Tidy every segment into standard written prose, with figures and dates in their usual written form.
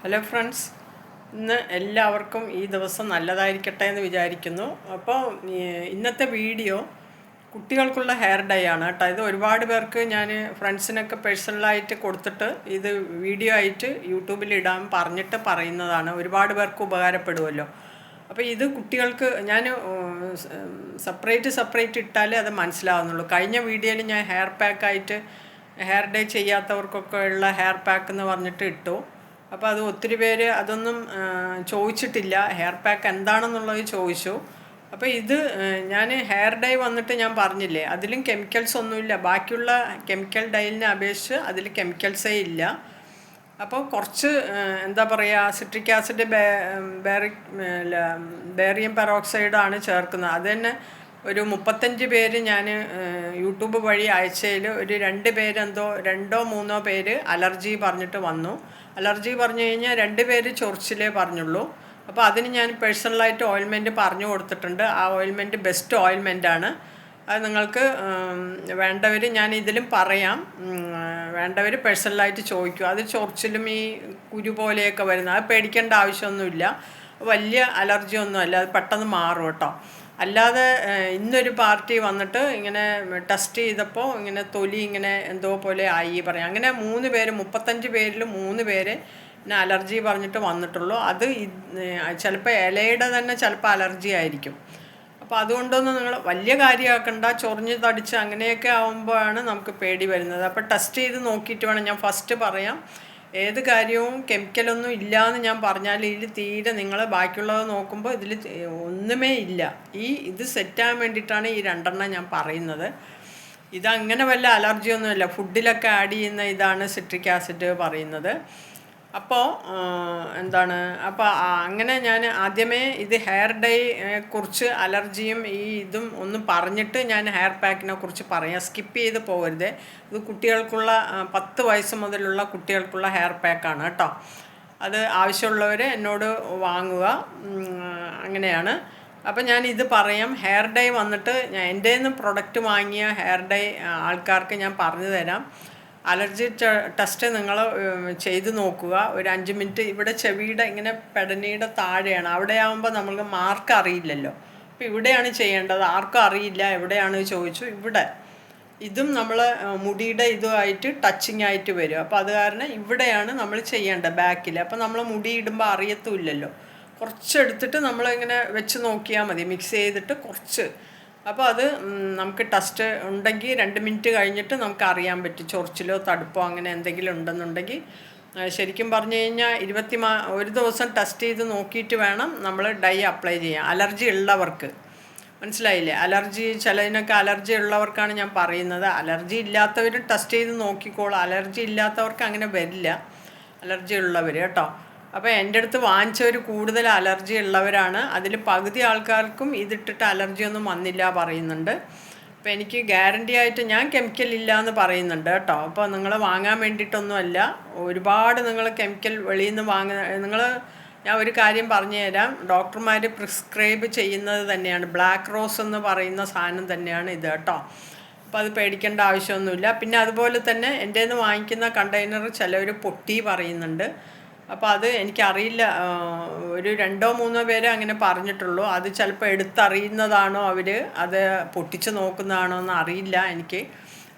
Hello friends, ഇന്ന് എല്ലാവർക്കും ഈ ദിവസം നല്ലതായിരിക്കട്ടെ എന്ന് വിചാരിക്കുന്നു. അപ്പോൾ ഇന്നത്തെ വീഡിയോ കുട്ടികൾക്കുള്ള ഹെയർ ഡൈ ആണ് കേട്ടോ. ഇത് ഒരുപാട് പേർക്ക് ഞാൻ ഫ്രണ്ട്സിനൊക്കെ പേഴ്സണലായിട്ട് കൊടുത്തിട്ട് ഇത് വീഡിയോ ആയിട്ട് യൂട്യൂബിൽ ഇടാൻ പറഞ്ഞിട്ട് പറയുന്നതാണ്. ഒരുപാട് പേർക്ക് ഉപകാരപ്പെടുമല്ലോ. അപ്പോൾ ഇത് കുട്ടികൾക്ക് ഞാൻ സെപ്പറേറ്റ് ഇട്ടാലേ അത് മനസ്സിലാവുന്നുള്ളൂ. കഴിഞ്ഞ വീഡിയോയിൽ ഞാൻ ഹെയർ ഡൈ ചെയ്യാത്തവർക്കൊക്കെ ഉള്ള ഹെയർ പാക്ക് എന്ന് പറഞ്ഞിട്ട് ഇട്ടു. അപ്പോൾ അത് ഒത്തിരി പേര് അതൊന്നും ചോദിച്ചിട്ടില്ല, ഹെയർ പാക്ക് എന്താണെന്നുള്ളത് ചോദിച്ചു. അപ്പോൾ ഇത് ഞാൻ ഹെയർ ഡൈ വന്നിട്ട് ഞാൻ പറഞ്ഞില്ലേ, അതിലും കെമിക്കൽസ് ഒന്നുമില്ല. ബാക്കിയുള്ള കെമിക്കൽ ഡൈലിനെ അപേക്ഷിച്ച് അതിൽ കെമിക്കൽസേ ഇല്ല. അപ്പോൾ കുറച്ച് എന്താ പറയുക, സിട്രിക് ആസിഡ്, ബേറിയം പെറോക്സൈഡാണ് ചേർക്കുന്നത്. അത് തന്നെ ഒരു 35 പേര് ഞാൻ യൂട്യൂബ് വഴി ആഴ്ചയിൽ ഒരു 2 പേരെന്തോ 2-3 പേര് അലർജി പറഞ്ഞിട്ട് വന്നു. അലർജി പറഞ്ഞു കഴിഞ്ഞാൽ 2 പേര് ചൊറിച്ചിലേ പറഞ്ഞുള്ളൂ. അപ്പോൾ അതിന് ഞാൻ പേഴ്സണലായിട്ട് ഓയിൽമെൻറ്റ് പറഞ്ഞു കൊടുത്തിട്ടുണ്ട്. ആ ഓയിൽമെൻറ്റ് ബെസ്റ്റ് ഓയിൽമെൻറ്റാണ്. അത് നിങ്ങൾക്ക് വേണ്ടവർ, ഞാൻ ഇതിലും പറയാം, വേണ്ടവർ പേഴ്സണലായിട്ട് ചോദിക്കും. അത് ചൊറിച്ചിലും ഈ കുരു പോലെയൊക്കെ വരുന്നത്, അത് പേടിക്കേണ്ട ആവശ്യമൊന്നുമില്ല. വലിയ അലർജി ഒന്നുമല്ല, അത് പെട്ടെന്ന് മാറും കേട്ടോ. അല്ലാതെ ഇന്നൊരു പാർട്ടി വന്നിട്ട് ഇങ്ങനെ ടെസ്റ്റ് ചെയ്തപ്പോൾ ഇങ്ങനെ തൊലി ഇങ്ങനെ എന്തോ പോലെ ആയി പറയാം. അങ്ങനെ 35 പേരിൽ 3 പേര് പിന്നെ അലർജി പറഞ്ഞിട്ട് വന്നിട്ടുള്ളൂ. അത് ചിലപ്പോൾ ഇലയുടെ തന്നെ ചിലപ്പോൾ അലർജി ആയിരിക്കും. അപ്പോൾ അതുകൊണ്ടൊന്നും നിങ്ങൾ വലിയ കാര്യമാക്കണ്ട. ചൊറിഞ്ഞ് തടിച്ച് അങ്ങനെയൊക്കെ ആകുമ്പോഴാണ് നമുക്ക് പേടി വരുന്നത്. അപ്പോൾ ടെസ്റ്റ് ചെയ്ത് നോക്കിയിട്ട് വേണം. ഞാൻ ഫസ്റ്റ് പറയാം, ഏത് കാര്യവും കെമിക്കലൊന്നും ഇല്ലയെന്ന് ഞാൻ പറഞ്ഞാൽ ഇതിൽ തീരെ നിങ്ങൾ ബാക്കിയുള്ളത് നോക്കുമ്പോൾ ഇതിൽ ഒന്നുമേ ഇല്ല. ഇത് സെറ്റാകാൻ വേണ്ടിയിട്ടാണ് ഈ 2 ഞാൻ പറയുന്നത്. ഇതങ്ങനെ വല്ല അലർജിയൊന്നുമില്ല, ഫുഡിലൊക്കെ ആഡ് ചെയ്യുന്ന ഇതാണ് സിട്രിക് ആസിഡ് പറയുന്നത്. അപ്പോൾ അപ്പോൾ അങ്ങനെ ഞാൻ ആദ്യമേ ഇത് ഹെയർ ഡൈ കുറിച്ച് അലർജിയും ഇതും ഒന്ന് പറഞ്ഞിട്ട് ഞാൻ ഹെയർ പാക്കിനെ കുറിച്ച് പറയാം. സ്കിപ്പ് ചെയ്ത് പോകരുത്. ഇത് കുട്ടികൾക്കുള്ള 10 വയസ്സ് മുതലുള്ള കുട്ടികൾക്കുള്ള ഹെയർ പാക്കാണ് കേട്ടോ. അത് ആവശ്യമുള്ളവർ എന്നോട് വാങ്ങുക, അങ്ങനെയാണ്. അപ്പോൾ ഞാൻ ഇത് പറയാം. ഹെയർ ഡൈ വന്നിട്ട് എൻ്റെ നിന്ന് പ്രൊഡക്റ്റ് വാങ്ങിയ ഹെയർ ഡൈ ആൾക്കാർക്ക് ഞാൻ പറഞ്ഞു തരാം. അലർജി ടെസ്റ്റ് നിങ്ങൾ ചെയ്ത് നോക്കുക. ഒരു 5 മിനിറ്റ് ഇവിടെ ചെവിയുടെ ഇങ്ങനെ പെടനിയുടെ താഴെയാണ്. അവിടെ ആകുമ്പോൾ നമ്മൾക്ക് മാർക്ക് അറിയില്ലല്ലോ. അപ്പോൾ ഇവിടെയാണ് ചെയ്യേണ്ടത്. ആർക്കും അറിയില്ല എവിടെയാണ് ചോദിച്ചു. ഇവിടെ ഇതും നമ്മൾ മുടിയുടെ ഇതുമായിട്ട് ടച്ചിങ് ആയിട്ട് വരും. അപ്പോൾ അത് കാരണം ഇവിടെയാണ് നമ്മൾ ചെയ്യേണ്ടത്, ബാക്കിൽ. അപ്പോൾ നമ്മൾ മുടി ഇടുമ്പോൾ അറിയത്തുമില്ലല്ലോ. കുറച്ചെടുത്തിട്ട് നമ്മളിങ്ങനെ വെച്ച് നോക്കിയാൽ മതി, മിക്സ് ചെയ്തിട്ട് കുറച്ച്. അപ്പോൾ അത് നമുക്ക് ടെസ്റ്റ് ഉണ്ടെങ്കിൽ 2 മിനിറ്റ് കഴിഞ്ഞിട്ട് നമുക്ക് അറിയാൻ പറ്റും ചൊറിച്ചിലോ തടുപ്പോ അങ്ങനെ എന്തെങ്കിലും ഉണ്ടെന്നുണ്ടെങ്കിൽ. ശരിക്കും പറഞ്ഞു കഴിഞ്ഞാൽ ഒരു ദിവസം ടെസ്റ്റ് ചെയ്ത് നോക്കിയിട്ട് വേണം നമ്മൾ ഡൈ അപ്ലൈ ചെയ്യാൻ. അലർജി ഉള്ളവർക്ക് മനസ്സിലായില്ലേ? ചിലതിനൊക്കെ അലർജി ഉള്ളവർക്കാണ് ഞാൻ പറയുന്നത്. അലർജി ഇല്ലാത്തവരും ടെസ്റ്റ് ചെയ്ത് നോക്കിക്കോളൂ. അലർജി ഇല്ലാത്തവർക്ക് അങ്ങനെ വരില്ല, അലർജി ഉള്ളവർ കേട്ടോ. അപ്പോൾ എൻ്റെ അടുത്ത് വാങ്ങിച്ചവർ കൂടുതൽ അലർജി ഉള്ളവരാണ്. അതിൽ പകുതി ആൾക്കാർക്കും ഇതിട്ടിട്ട് അലർജിയൊന്നും വന്നില്ല പറയുന്നുണ്ട്. അപ്പോൾ എനിക്ക് ഗ്യാരണ്ടി ആയിട്ട് ഞാൻ കെമിക്കൽ ഇല്ല എന്ന് പറയുന്നുണ്ട് കേട്ടോ. അപ്പോൾ നിങ്ങൾ വാങ്ങാൻ വേണ്ടിയിട്ടൊന്നുമല്ല. ഒരുപാട് നിങ്ങൾ കെമിക്കൽ വെളിയിൽ നിന്ന് ഞാൻ ഒരു കാര്യം പറഞ്ഞു തരാം. ഡോക്ടർമാർ പ്രിസ്ക്രൈബ് ചെയ്യുന്നത് തന്നെയാണ്. ബ്ലാക്ക് റോസ് എന്ന് പറയുന്ന സാധനം തന്നെയാണ് ഇത് കേട്ടോ. അപ്പോൾ അത് പേടിക്കേണ്ട ആവശ്യമൊന്നുമില്ല. പിന്നെ അതുപോലെ തന്നെ എൻ്റെ നിന്ന് വാങ്ങിക്കുന്ന കണ്ടെയ്നർ ചിലവർ പൊട്ടി പറയുന്നുണ്ട്. അപ്പോൾ അത് എനിക്കറിയില്ല, ഒരു 2-3 പേരെ അങ്ങനെ പറഞ്ഞിട്ടുള്ളൂ. അത് ചിലപ്പോൾ എടുത്തറിയുന്നതാണോ അവർ, അത് പൊട്ടിച്ച് നോക്കുന്നതാണോ എന്ന് അറിയില്ല എനിക്ക്.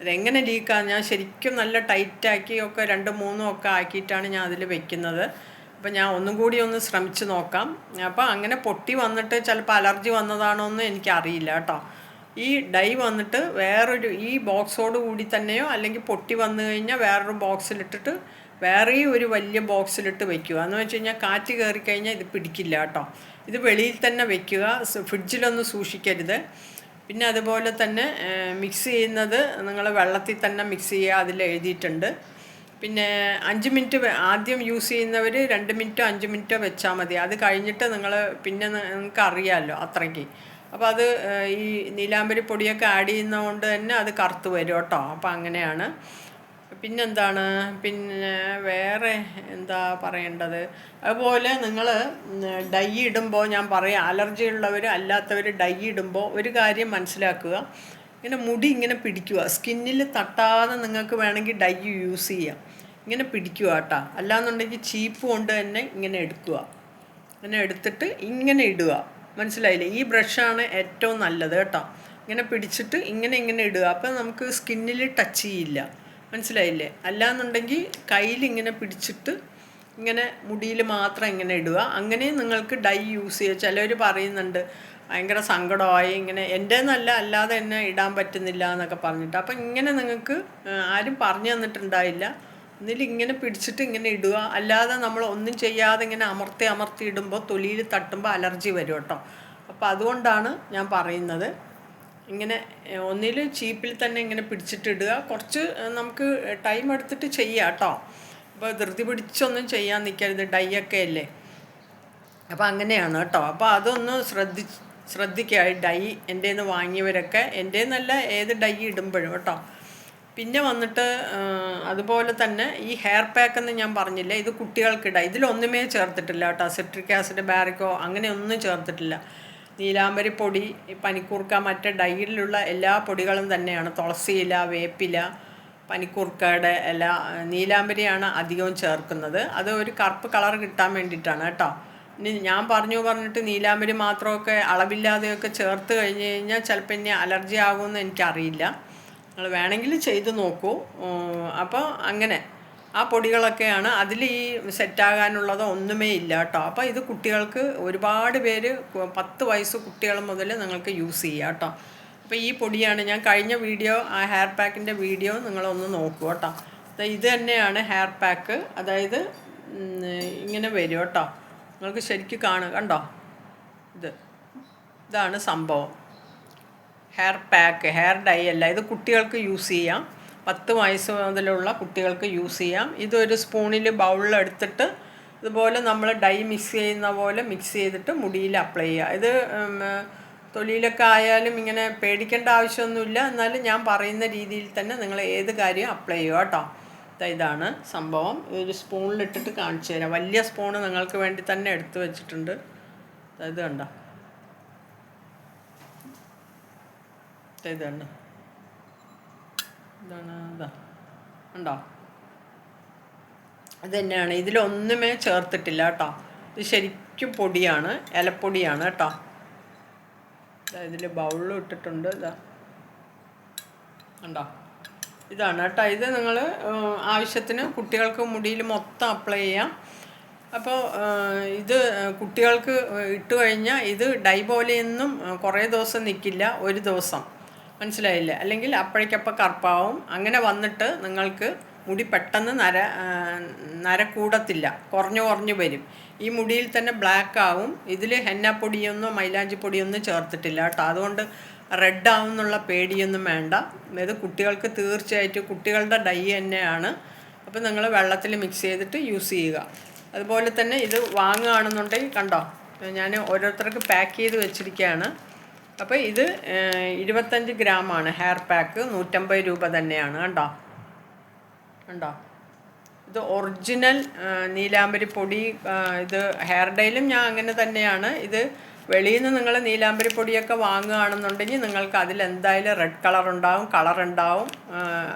അതെങ്ങനെ ലീക്കാണ്, ഞാൻ ശരിക്കും നല്ല ടൈറ്റാക്കി ഒക്കെ 2-3 ഒക്കെ ആക്കിയിട്ടാണ് ഞാൻ അതിൽ വെക്കുന്നത്. അപ്പോൾ ഞാൻ ഒന്നും കൂടി ഒന്ന് ശ്രമിച്ച് നോക്കാം. അപ്പോൾ അങ്ങനെ പൊട്ടി വന്നിട്ട് ചിലപ്പോൾ അലർജി വന്നതാണോ എന്ന് എനിക്കറിയില്ല കേട്ടോ. ഈ ഡൈ വന്നിട്ട് ഈ ബോക്സോട് കൂടി തന്നെയോ അല്ലെങ്കിൽ പൊട്ടി വന്നു കഴിഞ്ഞാൽ വേറൊരു ബോക്സിലിട്ടിട്ട് വേറെയും ഒരു വലിയ ബോക്സിലിട്ട് വെക്കുക. എന്ന് വെച്ച് കഴിഞ്ഞാൽ കാറ്റ് കയറിക്കഴിഞ്ഞാൽ ഇത് പിടിക്കില്ല കേട്ടോ. ഇത് വെളിയിൽ തന്നെ വെക്കുക, ഫ്രിഡ്ജിലൊന്നും സൂക്ഷിക്കരുത്. പിന്നെ അതുപോലെ തന്നെ മിക്സ് ചെയ്യുന്നത് നിങ്ങൾ വെള്ളത്തിൽ തന്നെ മിക്സ് ചെയ്യുക, അതിൽ എഴുതിയിട്ടുണ്ട്. പിന്നെ 5 മിനിറ്റ് ആദ്യം യൂസ് ചെയ്യുന്നവർ 2 മിനിറ്റോ 5 മിനിറ്റോ വെച്ചാൽ മതി. അത് കഴിഞ്ഞിട്ട് പിന്നെ നിങ്ങൾക്ക് അറിയാമല്ലോ അത്രയ്ക്ക്. അപ്പോൾ അത് ഈ നീലാംബരി പൊടിയൊക്കെ ആഡ് ചെയ്യുന്നതുകൊണ്ട് തന്നെ അത് കറുത്ത് വരും കേട്ടോ. അപ്പോൾ അങ്ങനെയാണ്. പിന്നെ വേറെ എന്താ പറയേണ്ടത്, അതുപോലെ നിങ്ങൾ ഡൈ ഇടുമ്പോൾ ഞാൻ പറയാം, അലർജി ഉള്ളവർ അല്ലാത്തവർ ഡൈ ഇടുമ്പോൾ ഒരു കാര്യം മനസ്സിലാക്കുക. ഇങ്ങനെ മുടി ഇങ്ങനെ പിടിക്കുക, സ്കിന്നിൽ തട്ടാതെ നിങ്ങൾക്ക് വേണമെങ്കിൽ ഡൈ യൂസ് ചെയ്യാം. ഇങ്ങനെ പിടിക്കുക കേട്ടോ. അല്ലാന്നുണ്ടെങ്കിൽ ചീപ്പ് കൊണ്ട് തന്നെ ഇങ്ങനെ എടുക്കുക. ഇങ്ങനെ എടുത്തിട്ട് ഇങ്ങനെ ഇടുക. മനസ്സിലായില്ലേ? ഈ ബ്രഷാണ് ഏറ്റവും നല്ലത് കേട്ടോ. ഇങ്ങനെ പിടിച്ചിട്ട് ഇങ്ങനെ ഇടുക. അപ്പം നമുക്ക് സ്കിന്നിൽ ടച്ച് ചെയ്യില്ല. മനസ്സിലായില്ലേ? അല്ലാന്നുണ്ടെങ്കിൽ കയ്യിലിങ്ങനെ പിടിച്ചിട്ട് ഇങ്ങനെ മുടിയിൽ മാത്രം ഇങ്ങനെ ഇടുക. അങ്ങനെ നിങ്ങൾക്ക് ഡൈ യൂസ് ചെയ്യുക. ചിലർ പറയുന്നുണ്ട് ഭയങ്കര സങ്കടമായി ഇങ്ങനെ എൻ്റെന്നല്ല അല്ലാതെ എന്നെ ഇടാൻ പറ്റുന്നില്ല എന്നൊക്കെ പറഞ്ഞിട്ട്. അപ്പം ഇങ്ങനെ നിങ്ങൾക്ക് ആരും പറഞ്ഞു തന്നിട്ടുണ്ടായില്ല. ഇങ്ങനെ പിടിച്ചിട്ട് ഇങ്ങനെ ഇടുക. അല്ലാതെ നമ്മൾ ഒന്നും ചെയ്യാതെ ഇങ്ങനെ അമർത്തി ഇടുമ്പോൾ തൊലിയിൽ തട്ടുമ്പോൾ അലർജി വരും കേട്ടോ. അപ്പോൾ അതുകൊണ്ടാണ് ഞാൻ പറയുന്നത്. ഇങ്ങനെ ഒന്നിൽ ചീപ്പിൽ തന്നെ ഇങ്ങനെ പിടിച്ചിട്ടിടുക. കുറച്ച് നമുക്ക് ടൈം എടുത്തിട്ട് ചെയ്യാം കേട്ടോ. അപ്പോൾ ധൃതി പിടിച്ചൊന്നും ചെയ്യാൻ നിൽക്കരുത്. ഡൈ ഒക്കെ അല്ലേ. അപ്പോൾ അങ്ങനെയാണ് കേട്ടോ. അപ്പോൾ അതൊന്ന് ശ്രദ്ധിക്കുക. ഡൈ എൻ്റെ നിന്ന് വാങ്ങിയവരൊക്കെ, എൻ്റെ നിന്നല്ല ഏത് ഡൈ ഇടുമ്പോഴും കേട്ടോ. പിന്നെ വന്നിട്ട് അതുപോലെ തന്നെ ഈ ഹെയർ പാക്ക് എന്ന് ഞാൻ പറഞ്ഞില്ല, ഇത് കുട്ടികൾക്കിട. ഇതിലൊന്നുമേ ചേർത്തിട്ടില്ല കേട്ടോ. സിട്രിക് ആസിഡ്, ബാരിക്കോ അങ്ങനെ ഒന്നും ചേർത്തിട്ടില്ല. നീലാംബരി പൊടി, പനിക്കൂർക്ക, മറ്റേ ഡൈയിലുള്ള എല്ലാ പൊടികളും തന്നെയാണ്. തുളസിയില, വേപ്പില, പനിക്കൂർക്കയുടെ ഇല, നീലാംബരിയാണ് അധികവും ചേർക്കുന്നത്. അത് ഒരു കറുപ്പ് കളർ കിട്ടാൻ വേണ്ടിയിട്ടാണ് കേട്ടോ. ഇനി ഞാൻ പറഞ്ഞിട്ട് നീലാംബരി മാത്രമൊക്കെ അളവില്ലാതെയൊക്കെ ചേർത്ത് കഴിഞ്ഞ് കഴിഞ്ഞാൽ ചിലപ്പോൾ ഇനി അലർജി ആകുമെന്ന് എനിക്കറിയില്ല. നിങ്ങൾ വേണമെങ്കിൽ ചെയ്ത് നോക്കൂ. അപ്പോൾ അങ്ങനെ ആ പൊടികളൊക്കെയാണ് അതിൽ. ഈ സെറ്റാകാനുള്ളത് ഒന്നുമേ ഇല്ല കേട്ടോ. അപ്പോൾ ഇത് കുട്ടികൾക്ക് ഒരുപാട് പേര് 10 വയസ്സ് കുട്ടികൾ മുതൽ നിങ്ങൾക്ക് യൂസ് ചെയ്യാം കേട്ടോ. അപ്പോൾ ഈ പൊടിയാണ് ഞാൻ കഴിഞ്ഞ വീഡിയോ, ആ ഹെയർ പാക്കിൻ്റെ വീഡിയോ നിങ്ങളൊന്ന് നോക്കൂ കേട്ടോ. ഇത് തന്നെയാണ് ഹെയർ പാക്ക്. അതായത് ഇങ്ങനെ വരും കേട്ടോ. നിങ്ങൾക്ക് ശരിക്കും കണ്ടോ? ഇതാണ് സംഭവം. ഹെയർ പാക്ക്, ഹെയർ ഡൈ അല്ല. ഇത് കുട്ടികൾക്ക് യൂസ് ചെയ്യാം. 10 വയസ്സ് മുതലുള്ള കുട്ടികൾക്ക് യൂസ് ചെയ്യാം. ഇതൊരു സ്പൂണിൽ ബൗളിലെടുത്തിട്ട് ഇതുപോലെ നമ്മൾ ഡൈ മിക്സ് ചെയ്യുന്ന പോലെ മിക്സ് ചെയ്തിട്ട് മുടിയിൽ അപ്ലൈ ചെയ്യുക. ഇത് തൊലിയിലൊക്കെ ആയാലും ഇങ്ങനെ പേടിക്കേണ്ട ആവശ്യമൊന്നുമില്ല. എന്നാലും ഞാൻ പറയുന്ന രീതിയിൽ തന്നെ നിങ്ങൾ ഏത് കാര്യം അപ്ലൈ ചെയ്യുക കേട്ടോ. ഇതാണ് സംഭവം. ഒരു സ്പൂണിലിട്ടിട്ട് കാണിച്ചു തരാം. വലിയ സ്പൂണ് നിങ്ങൾക്ക് വേണ്ടി തന്നെ എടുത്തു വെച്ചിട്ടുണ്ട്. ഇത് കണ്ടോ? ഇതാണ് ഉണ്ടോ? ഇത് തന്നെയാണ്. ഇതിലൊന്നുമേ ചേർത്തിട്ടില്ല കേട്ടോ. ഇത് ശരിക്കും പൊടിയാണ്, ഇലപ്പൊടിയാണ് കേട്ടോ. ഇതിൽ ബൗളിൽ ഇട്ടിട്ടുണ്ട്. ഉണ്ടോ? ഇതാണ് കേട്ടോ. ഇത് നിങ്ങൾ ആവശ്യത്തിന് കുട്ടികൾക്ക് മുടിയിൽ മൊത്തം അപ്ലൈ ചെയ്യാം. അപ്പോൾ ഇത് കുട്ടികൾക്ക് ഇട്ട് കഴിഞ്ഞാൽ ഇത് ഡൈ പോലെയൊന്നും കുറേ ദിവസം നിൽക്കില്ല. ഒരു ദിവസം, മനസ്സിലായില്ല? അല്ലെങ്കിൽ അപ്പോഴേക്കപ്പം കറുപ്പാവും. അങ്ങനെ വന്നിട്ട് നിങ്ങൾക്ക് മുടി പെട്ടെന്ന് നര കൂടത്തില്ല, കുറഞ്ഞു വരും. ഈ മുടിയിൽ തന്നെ ബ്ലാക്ക് ആവും. ഇതിൽ ഹെന്നപ്പൊടിയൊന്നും മൈലാഞ്ചി പൊടിയൊന്നും ചേർത്തിട്ടില്ല കേട്ടോ. അതുകൊണ്ട് റെഡ് ആവുന്നുള്ള പേടിയൊന്നും വേണ്ട. ഇത് കുട്ടികൾക്ക് തീർച്ചയായിട്ടും കുട്ടികളുടെ ഡൈ തന്നെയാണ്. അപ്പോൾ നിങ്ങൾ വെള്ളത്തിൽ മിക്സ് ചെയ്തിട്ട് യൂസ് ചെയ്യുക. അതുപോലെ തന്നെ ഇത് വാങ്ങുകയാണെന്നുണ്ടെങ്കിൽ കണ്ടോ, ഞാൻ ഓരോരുത്തർക്ക് പാക്ക് ചെയ്ത് വെച്ചിരിക്കുകയാണ്. അപ്പോൾ ഇത് 25 ഗ്രാമാണ് ഹെയർ പാക്ക്. 150 രൂപ തന്നെയാണ്. കണ്ടോ? ഇത് ഒറിജിനൽ നീലാംബരി പൊടി. ഇത് ഹെയർ ഡൈയിലും ഞാൻ അങ്ങനെ തന്നെയാണ്. ഇത് വെളിയിൽ നിന്ന് നിങ്ങൾ നീലാംബരി പൊടിയൊക്കെ വാങ്ങുകയാണെന്നുണ്ടെങ്കിൽ നിങ്ങൾക്ക് അതിലെന്തായാലും റെഡ് കളർ ഉണ്ടാവും.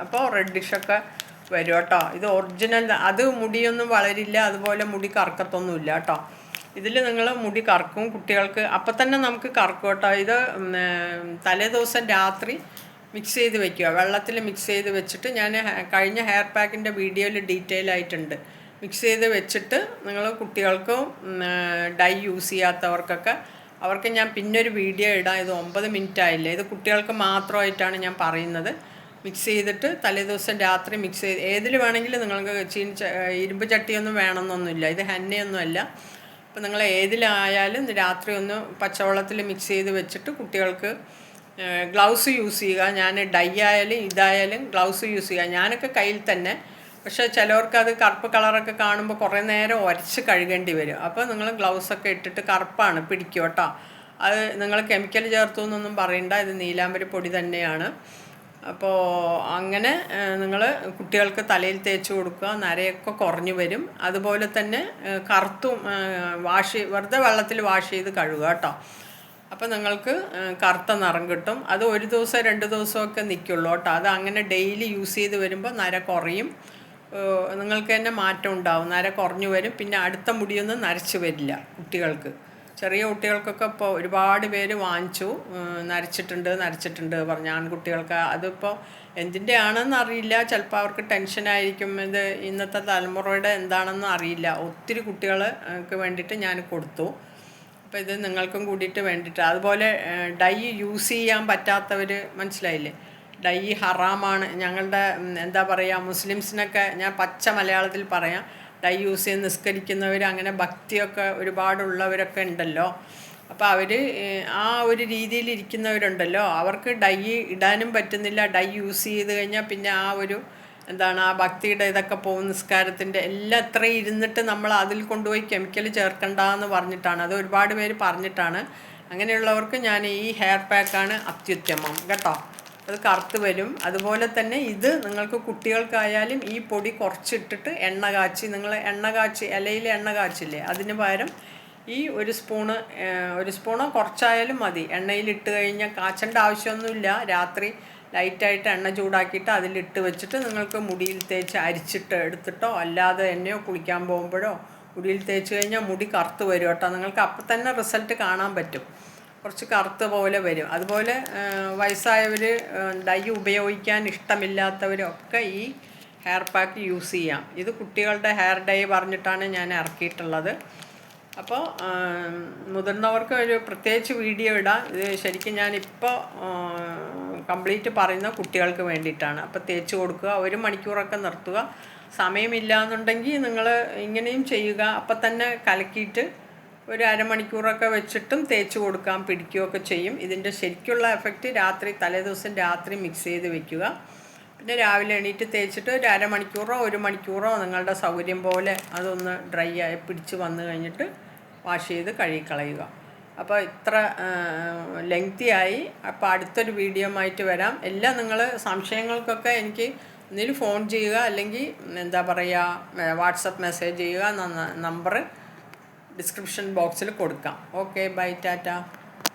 അപ്പോൾ റെഡിഷൊക്കെ വരും കേട്ടോ. ഇത് ഒറിജിനൽ. അത് മുടിയൊന്നും വളരില്ല, അതുപോലെ മുടി കറക്കത്തൊന്നുമില്ല കേട്ടോ. ഇതിൽ നിങ്ങൾ മുടി കറക്കും കുട്ടികൾക്ക്. അപ്പം തന്നെ നമുക്ക് കറക്കും കേട്ടോ. ഇത് തലേ ദിവസം രാത്രി മിക്സ് ചെയ്ത് വെക്കുക. വെള്ളത്തിൽ മിക്സ് ചെയ്ത് വെച്ചിട്ട് ഞാൻ കഴിഞ്ഞ ഹെയർ പാക്കിൻ്റെ വീഡിയോയിൽ ഡീറ്റെയിൽ ആയിട്ടുണ്ട്. മിക്സ് ചെയ്ത് വെച്ചിട്ട് നിങ്ങൾ കുട്ടികൾക്കും ഡൈ യൂസ് ചെയ്യാത്തവർക്കൊക്കെ അവർക്ക് ഞാൻ പിന്നൊരു വീഡിയോ ഇടാം. ഇത് 9 മിനിറ്റ് ആയില്ലേ. ഇത് കുട്ടികൾക്ക് മാത്രമായിട്ടാണ് ഞാൻ പറയുന്നത്. മിക്സ് ചെയ്തിട്ട് തലേദിവസം രാത്രി മിക്സ് ചെയ്ത് ഏതിൽ വേണമെങ്കിലും നിങ്ങൾക്ക് ഇരുമ്പ് ചട്ടിയൊന്നും വേണമെന്നൊന്നുമില്ല. ഇത് ഹെന്നയൊന്നുമല്ല. അപ്പോൾ നിങ്ങൾ ഏതിലായാലും രാത്രി ഒന്ന് പച്ചവെള്ളത്തിൽ മിക്സ് ചെയ്ത് വെച്ചിട്ട് കുട്ടികൾക്ക് ഗ്ലൗസ് യൂസ് ചെയ്യുക. ഞാൻ ഡൈ ആയാലും ഇതായാലും ഗ്ലൗസ് യൂസ് ചെയ്യുക. ഞാനൊക്കെ കയ്യിൽ തന്നെ. പക്ഷേ ചിലവർക്ക് അത് കറുപ്പ് കളറൊക്കെ കാണുമ്പോൾ കുറേ നേരം ഉരച്ച് കഴുകേണ്ടി വരും. അപ്പോൾ നിങ്ങൾ ഗ്ലൗസൊക്കെ ഇട്ടിട്ട് കറുപ്പാണ് പിടിക്കും കേട്ടോ. അത് നിങ്ങൾ കെമിക്കൽ ചേർത്തു എന്നൊന്നും പറയണ്ട. ഇത് നീലാംബരി പൊടി തന്നെയാണ്. അപ്പോൾ അങ്ങനെ നിങ്ങൾ കുട്ടികൾക്ക് തലയിൽ തേച്ച് കൊടുക്കുക. നരയൊക്കെ കുറഞ്ഞു വരും. അതുപോലെ തന്നെ കറുത്തും വെറുതെ വെള്ളത്തിൽ വാഷ് ചെയ്ത് കഴുകുക കേട്ടോ. അപ്പോൾ നിങ്ങൾക്ക് കറുത്ത നിറം കിട്ടും. അത് 1 ദിവസം 2 ദിവസമൊക്കെ നിൽക്കുള്ളൂ കേട്ടോ. അത് അങ്ങനെ ഡെയിലി യൂസ് ചെയ്ത് വരുമ്പോൾ നര കുറയും. നിങ്ങൾക്ക് തന്നെ മാറ്റം ഉണ്ടാവും. നര കുറഞ്ഞു വരും. പിന്നെ അടുത്ത മുടിയൊന്നും നരച്ച് വരില്ല കുട്ടികൾക്ക്. ചെറിയ കുട്ടികൾക്കൊക്കെ ഇപ്പോൾ ഒരുപാട് പേര് വാങ്ങിച്ചു, നരച്ചിട്ടുണ്ട് പറഞ്ഞ്. ആൺകുട്ടികൾക്ക് അതിപ്പോൾ എന്തിൻ്റെ ആണെന്ന് അറിയില്ല. ചിലപ്പോൾ അവർക്ക് ടെൻഷനായിരിക്കും. ഇത് ഇന്നത്തെ തലമുറയുടെ എന്താണെന്ന് അറിയില്ല. ഒത്തിരി കുട്ടികൾക്ക് വേണ്ടിയിട്ട് ഞാൻ കൊടുത്തു. അപ്പോൾ ഇത് നിങ്ങൾക്കും കൂടിയിട്ട് വേണ്ടിയിട്ട്. അതുപോലെ ഡൈ യൂസ് ചെയ്യാൻ പറ്റാത്തവർ, മനസ്സിലായില്ലേ, ഡൈ ഹറാമാണ്. ഞങ്ങളുടെ എന്താ പറയുക, മുസ്ലിംസിനൊക്കെ ഞാൻ പച്ച മലയാളത്തിൽ പറയാം, ഡൈ യൂസ് ചെയ്ത് നിസ്കരിക്കുന്നവർ, അങ്ങനെ ഭക്തിയൊക്കെ ഒരുപാടുള്ളവരൊക്കെ ഉണ്ടല്ലോ. അപ്പോൾ അവർ ആ ഒരു രീതിയിൽ ഇരിക്കുന്നവരുണ്ടല്ലോ, അവർക്ക് ഡൈ ഇടാനും പറ്റുന്നില്ല. ഡൈ യൂസ് ചെയ്ത് കഴിഞ്ഞാൽ പിന്നെ ആ ഒരു എന്താണ്, ആ ഭക്തിയുടെ ഇതൊക്കെ പോകും, നിസ്കാരത്തിൻ്റെ എല്ലാം ഇത്രയും ഇരുന്നിട്ട് നമ്മൾ അതിൽ കൊണ്ടുപോയി കെമിക്കൽ ചേർക്കണ്ടെന്ന് പറഞ്ഞിട്ടാണ്, അത് ഒരുപാട് പേര് പറഞ്ഞിട്ടാണ്. അങ്ങനെയുള്ളവർക്ക് ഞാൻ ഈ ഹെയർ പാക്കാണ് അത്യുത്തമം കേട്ടോ. അത് കറുത്ത് വരും. അതുപോലെ തന്നെ ഇത് നിങ്ങൾക്ക് കുട്ടികൾക്കായാലും ഈ പൊടി കുറച്ചിട്ടിട്ട് എണ്ണ കാച്ചി, നിങ്ങൾ എണ്ണ കാച്ചി ഇലയിൽ എണ്ണ കാച്ചില്ലേ, അതിന് പകരം ഈ ഒരു സ്പൂണോ കുറച്ചായാലും മതി. എണ്ണയിലിട്ട് കഴിഞ്ഞാൽ കാച്ചേണ്ട ആവശ്യമൊന്നുമില്ല. രാത്രി ലൈറ്റായിട്ട് എണ്ണ ചൂടാക്കിയിട്ട് അതിലിട്ട് വെച്ചിട്ട് നിങ്ങൾക്ക് മുടിയിൽ തേച്ച് അരിച്ചിട്ട് എടുത്തിട്ടോ അല്ലാതെ എണ്ണയോ കുളിക്കാൻ പോകുമ്പോഴോ മുടിയിൽ തേച്ച് കഴിഞ്ഞാൽ മുടി കറുത്ത് വരും കേട്ടോ. നിങ്ങൾക്ക് അപ്പം തന്നെ റിസൾട്ട് കാണാൻ പറ്റും. കുറച്ച് കറുത്ത പോലെ വരും. അതുപോലെ വയസ്സായവർ, ഡൈ ഉപയോഗിക്കാൻ ഇഷ്ടമില്ലാത്തവരൊക്കെ ഈ ഹെയർ പാക്ക് യൂസ് ചെയ്യാം. ഇത് കുട്ടികളുടെ ഹെയർ ഡൈ പറഞ്ഞിട്ടാണ് ഞാൻ ഇറക്കിയിട്ടുള്ളത്. അപ്പോൾ മുതിർന്നവർക്ക് ഒരു പ്രത്യേകിച്ച് വീഡിയോ ഇടാം. ഇത് ശരിക്കും ഞാനിപ്പോൾ കംപ്ലീറ്റ് പറയുന്ന കുട്ടികൾക്ക് വേണ്ടിയിട്ടാണ്. അപ്പോൾ തേച്ച് കൊടുക്കുക, 1 മണിക്കൂറൊക്കെ നിർത്തുക. സമയമില്ല എന്നുണ്ടെങ്കിൽ നിങ്ങൾ ഇങ്ങനെയും ചെയ്യുക. അപ്പം തന്നെ കലക്കിയിട്ട് ഒരു അരമണിക്കൂറൊക്കെ വെച്ചിട്ടും തേച്ച് കൊടുക്കാം, പിടിക്കുകയൊക്കെ ചെയ്യും. ഇതിൻ്റെ ശരിക്കുള്ള എഫക്റ്റ് തലേദിവസം രാത്രി മിക്സ് ചെയ്ത് വെക്കുക. പിന്നെ രാവിലെ എണീറ്റ് തേച്ചിട്ട് ഒരു അരമണിക്കൂറോ 1 മണിക്കൂറോ നിങ്ങളുടെ സൗകര്യം പോലെ അതൊന്ന് ഡ്രൈ ആയി പിടിച്ച് വന്നു കഴിഞ്ഞിട്ട് വാഷ് ചെയ്ത് കഴുകിക്കളയുക. അപ്പോൾ ഇത്ര ലെങ്തി ആയി. അപ്പോൾ അടുത്തൊരു വീഡിയോ ആയിട്ട് വരാം. എല്ലാം നിങ്ങൾ സംശയങ്ങൾക്കൊക്കെ എനിക്ക് ഒന്നിൽ ഫോൺ ചെയ്യുക, അല്ലെങ്കിൽ എന്താ പറയുക, വാട്സപ്പ് മെസ്സേജ് ചെയ്യുക. നമ്പർ ഡിസ്ക്രിപ്ഷൻ ബോക്സിൽ കൊടുക്കാം. Okay, bye, Tata.